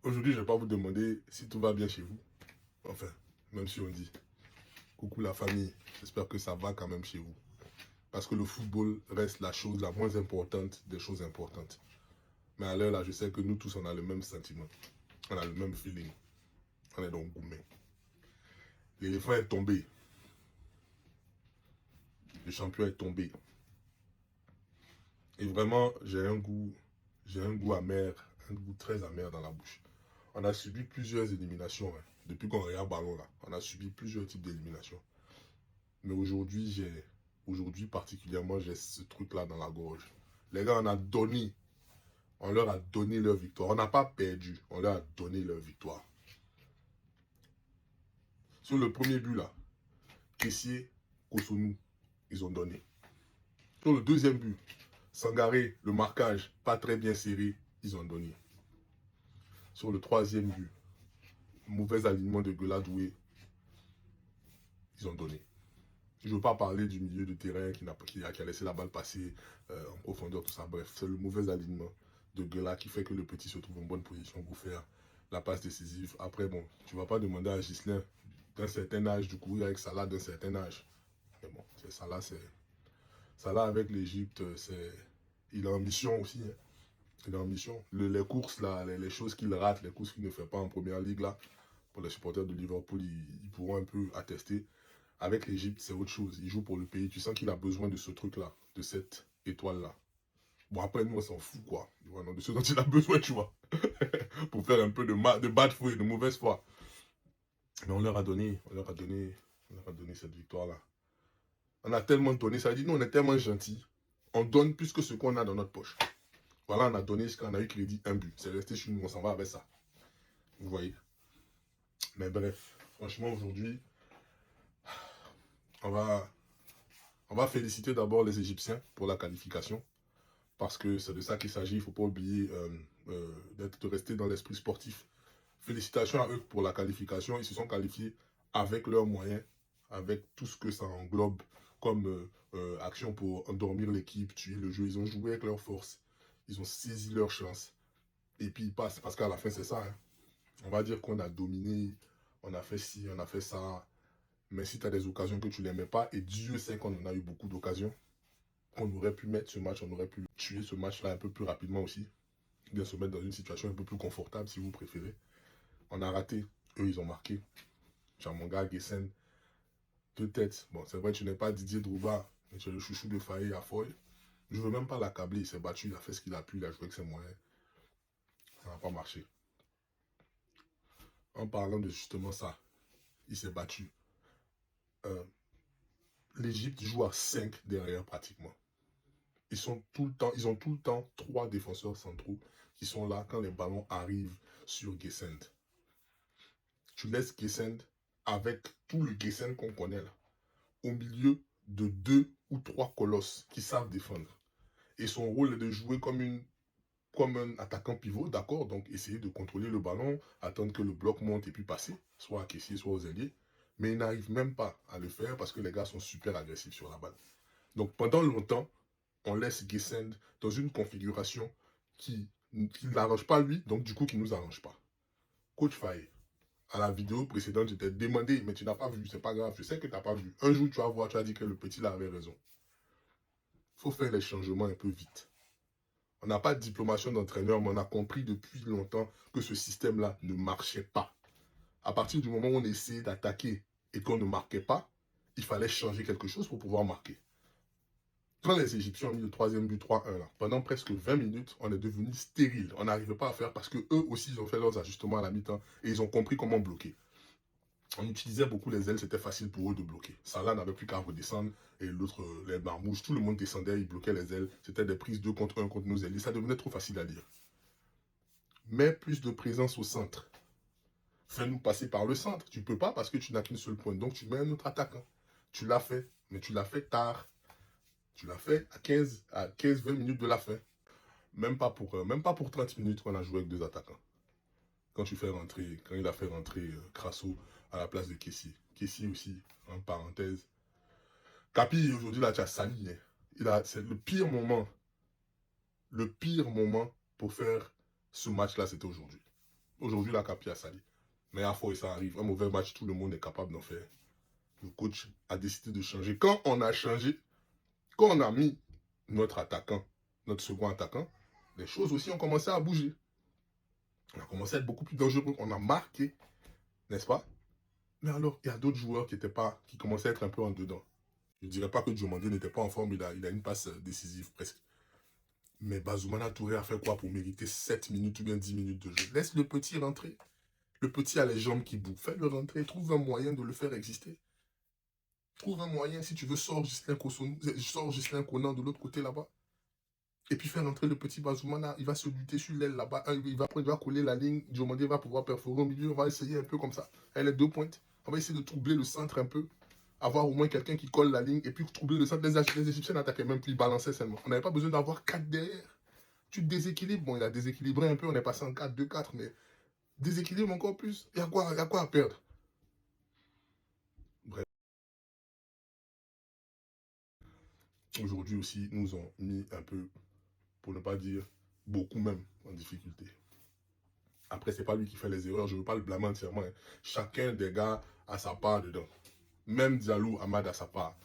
Aujourd'hui, je ne vais pas vous demander si tout va bien chez vous. Enfin, même si on dit coucou la famille, j'espère que ça va quand même chez vous. Parce que le football reste la chose la moins importante des choses importantes. Mais à l'heure là, je sais que nous tous, on a le même sentiment. On a le même feeling. On est donc gourmet. L'éléphant est tombé. Le champion est tombé. Et vraiment, j'ai un goût amer, un goût très amer dans la bouche. On a subi plusieurs éliminations, hein. Depuis qu'on regarde ballon là. On a subi plusieurs types d'éliminations. Mais aujourd'hui particulièrement, j'ai ce truc-là dans la gorge. Les gars, on leur a donné leur victoire. On n'a pas perdu, on leur a donné leur victoire. Sur le premier but là, Kessié, Kosunu, ils ont donné. Sur le deuxième but, Sangaré, le marquage, pas très bien serré, ils ont donné. Sur le troisième but, mauvais alignement de Gueladoué, ils ont donné. Je ne veux pas parler du milieu de terrain qui a laissé la balle passer en profondeur, tout ça. Bref, c'est le mauvais alignement de Guela qui fait que le petit se trouve en bonne position pour faire la passe décisive. Après, bon, tu ne vas pas demander à Ghislain d'un certain âge de courir avec Salah d'un certain âge. Mais bon, Salah avec l'Égypte, il a ambition aussi. Hein. Il a ambition. Les courses, là, les choses qu'il rate, les courses qu'il ne fait pas en première ligue, là, pour les supporters de Liverpool, ils pourront un peu attester. Avec l'Égypte, c'est autre chose. Il joue pour le pays. Tu sens qu'il a besoin de ce truc-là, de cette étoile-là. Bon, après, nous, on s'en fout, quoi. Voilà, de ce dont il a besoin, tu vois. Pour faire un peu de bad foi, de mauvaise foi. Mais on leur a donné cette victoire-là. On a tellement donné, ça dit, nous, on est tellement gentils. On donne plus que ce qu'on a dans notre poche. Voilà, on a donné jusqu'à on a eu crédit un but. C'est resté chez nous, on s'en va avec ça. Vous voyez. Mais bref, franchement, aujourd'hui, on va féliciter d'abord les Égyptiens pour la qualification. Parce que c'est de ça qu'il s'agit. Il ne faut pas oublier de rester dans l'esprit sportif. Félicitations à eux pour la qualification. Ils se sont qualifiés avec leurs moyens, avec tout ce que ça englobe comme action pour endormir l'équipe, tuer le jeu. Ils ont joué avec leur force. Ils ont saisi leur chance. Et puis ils passent. Parce qu'à la fin, c'est ça. Hein. On va dire qu'on a dominé, on a fait ci, on a fait ça. Mais si tu as des occasions que tu ne les mets pas, et Dieu sait qu'on en a eu beaucoup d'occasions, qu'on aurait pu mettre ce match, on aurait pu tuer ce match-là un peu plus rapidement aussi. Bien se mettre dans une situation un peu plus confortable si vous préférez. On a raté, eux ils ont marqué. Chamanga, Gessen, deux têtes. Bon, c'est vrai, tu n'es pas Didier Drouba, mais tu es le chouchou de Faye à Foy. Je ne veux même pas l'accabler, il s'est battu, il a fait ce qu'il a pu, il a joué avec ses moyens. Ça n'a pas marché. En parlant de justement ça, il s'est battu. L'Égypte joue à 5 derrière pratiquement. Ils ont tout le temps 3 défenseurs centraux qui sont là quand les ballons arrivent sur Gessen. Tu laisses Gessen avec tout le Gessen qu'on connaît là, au milieu de 2 ou 3 colosses qui savent défendre. Et son rôle est de jouer comme un attaquant pivot, d'accord, donc essayer de contrôler le ballon, attendre que le bloc monte et puis passer, soit à Kessié, soit aux ailiers. Mais il n'arrive même pas à le faire parce que les gars sont super agressifs sur la balle. Donc pendant longtemps, on laisse Gessen dans une configuration qui ne l'arrange pas lui, donc du coup qui ne nous arrange pas. Coach Faye, à la vidéo précédente, je t'ai demandé, mais tu n'as pas vu, c'est pas grave, je sais que tu n'as pas vu. Un jour, tu vas voir, tu as dit que le petit là avait raison. Il faut faire les changements un peu vite. On n'a pas de diplomation d'entraîneur, mais on a compris depuis longtemps que ce système-là ne marchait pas. À partir du moment où on essayait d'attaquer et qu'on ne marquait pas, il fallait changer quelque chose pour pouvoir marquer. Quand les Égyptiens ont mis le troisième but 3-1, là, pendant presque 20 minutes, on est devenu stérile. On n'arrivait pas à faire parce qu'eux aussi, ils ont fait leurs ajustements à la mi-temps et ils ont compris comment bloquer. On utilisait beaucoup les ailes, c'était facile pour eux de bloquer. Salah n'avait plus qu'à redescendre et l'autre, les marmouches, tout le monde descendait, ils bloquaient les ailes. C'était des prises 2 contre 1 contre nos ailes. Ça devenait trop facile à lire. Mets plus de présence au centre. Fais-nous passer par le centre. Tu ne peux pas parce que tu n'as qu'une seule pointe. Donc tu mets un autre attaquant. Tu l'as fait, mais tu l'as fait tard. Tu l'as fait à 15-20 minutes de la fin. Même pas pour 30 minutes qu'on a joué avec 2 attaquants. Quand il a fait rentrer Crasso à la place de Kessié. Kessié aussi, en parenthèse. Capi, aujourd'hui, là, tu as sali. Hein. C'est le pire moment. Le pire moment pour faire ce match-là, c'était aujourd'hui. Aujourd'hui, la Capi a sali. Mais à fois, ça arrive. Un mauvais match, tout le monde est capable d'en faire. Le coach a décidé de changer. Quand on a changé, quand on a mis notre attaquant, notre second attaquant, les choses aussi ont commencé à bouger. On a commencé à être beaucoup plus dangereux. On a marqué, n'est-ce pas? Mais alors, il y a d'autres joueurs qui commençaient à être un peu en dedans. Je ne dirais pas que Diomandé n'était pas en forme, il a une passe décisive presque. Mais Bazoumana Touré a fait quoi pour mériter 7 minutes ou bien 10 minutes de jeu? Laisse le petit rentrer. Le petit a les jambes qui bougent. Fais-le rentrer. Trouve un moyen de le faire exister. Trouve un moyen, si tu veux, sors Ghislain Conan de l'autre côté là-bas. Et puis faire rentrer le petit Bazoumana. Il va se lutter sur l'aile là-bas. Il va coller la ligne. Diomandé va pouvoir perforer au milieu. On va essayer un peu comme ça. Elle est 2 pointes. On va essayer de troubler le centre un peu. Avoir au moins quelqu'un qui colle la ligne. Et puis troubler le centre. Les Égyptiens n'attaquaient même plus. Ils balançaient seulement. On n'avait pas besoin d'avoir 4 derrière. Tu te déséquilibres. Bon, il a déséquilibré un peu. On est passé en 4-2-4. Mais déséquilibre encore plus. Il y a quoi à perdre? Bref. Aujourd'hui aussi, nous ont mis un peu, pour ne pas dire beaucoup même, en difficulté. Après, c'est pas lui qui fait les erreurs, je ne veux pas le blâmer entièrement. Hein. Chacun des gars a sa part dedans. Même Diallo, Ahmad a sa part.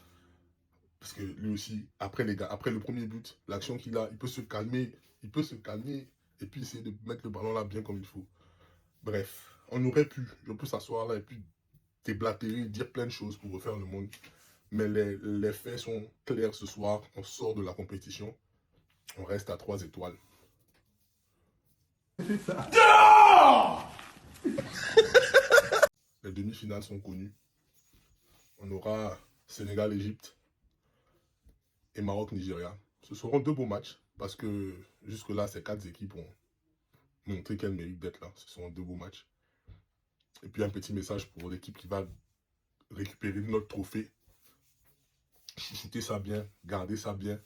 Parce que lui aussi, après le premier but, l'action qu'il a, il peut se calmer, et puis essayer de mettre le ballon là bien comme il faut. Bref, je peux s'asseoir là et puis déblatérer, dire plein de choses pour refaire le monde. Mais les faits sont clairs ce soir, on sort de la compétition, on reste à 3 étoiles. C'est ça. Les demi-finales sont connues. On aura Sénégal-Égypte et Maroc-Nigeria. Ce seront 2 beaux matchs parce que jusque-là, ces 4 équipes ont montré qu'elles méritent d'être là. Ce seront 2 beaux matchs. Et puis un petit message pour l'équipe qui va récupérer notre trophée. Chouchoutez ça bien, gardez ça bien.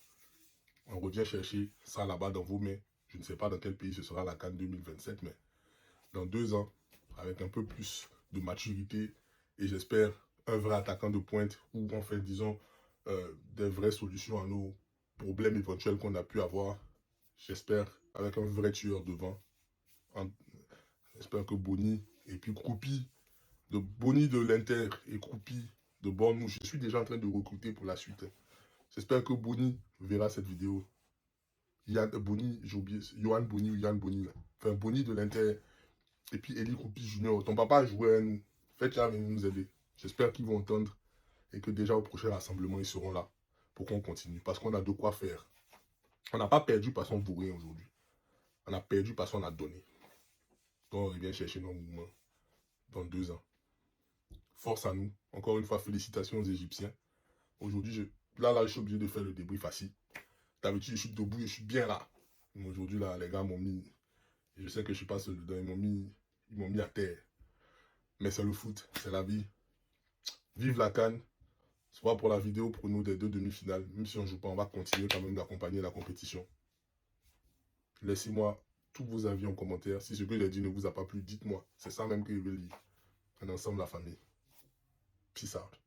On revient chercher ça là-bas dans vos mains. Je ne sais pas dans quel pays ce sera la CAN 2027, mais dans 2 ans, avec un peu plus de maturité et j'espère un vrai attaquant de pointe ou en fait, disons, des vraies solutions à nos problèmes éventuels qu'on a pu avoir. J'espère avec un vrai tueur devant. J'espère que Boni et puis Kroupi, Boni de l'Inter et Kroupi de Bournemouth, je suis déjà en train de recruter pour la suite. J'espère que Boni verra cette vidéo. Johan Boni ou Yann Boni, là. Enfin, Boni de l'Inter et puis Eli Kroupi Junior. Ton papa jouait, faites là, venez nous aider. J'espère qu'ils vont entendre et que déjà au prochain rassemblement, ils seront là pour qu'on continue. Parce qu'on a de quoi faire. On n'a pas perdu parce qu'on bourrait aujourd'hui. On a perdu parce qu'on a donné. Donc on revient chercher nos mouvements dans 2 ans. Force à nous. Encore une fois, félicitations aux Égyptiens. Aujourd'hui, là, je suis obligé de faire le débrief assis. D'habitude, je suis debout et je suis bien là. Mais aujourd'hui, là, les gars m'ont mis... Je sais que je suis pas seul dedans. Ils m'ont mis à terre. Mais c'est le foot, c'est la vie. Vive la CAN. Soit pour la vidéo, pour nous des 2 demi-finales. Même si on ne joue pas, on va continuer quand même d'accompagner la compétition. Laissez-moi tous vos avis en commentaire. Si ce que j'ai dit ne vous a pas plu, dites-moi. C'est ça même que je veux lire. On est ensemble, la famille. Peace out.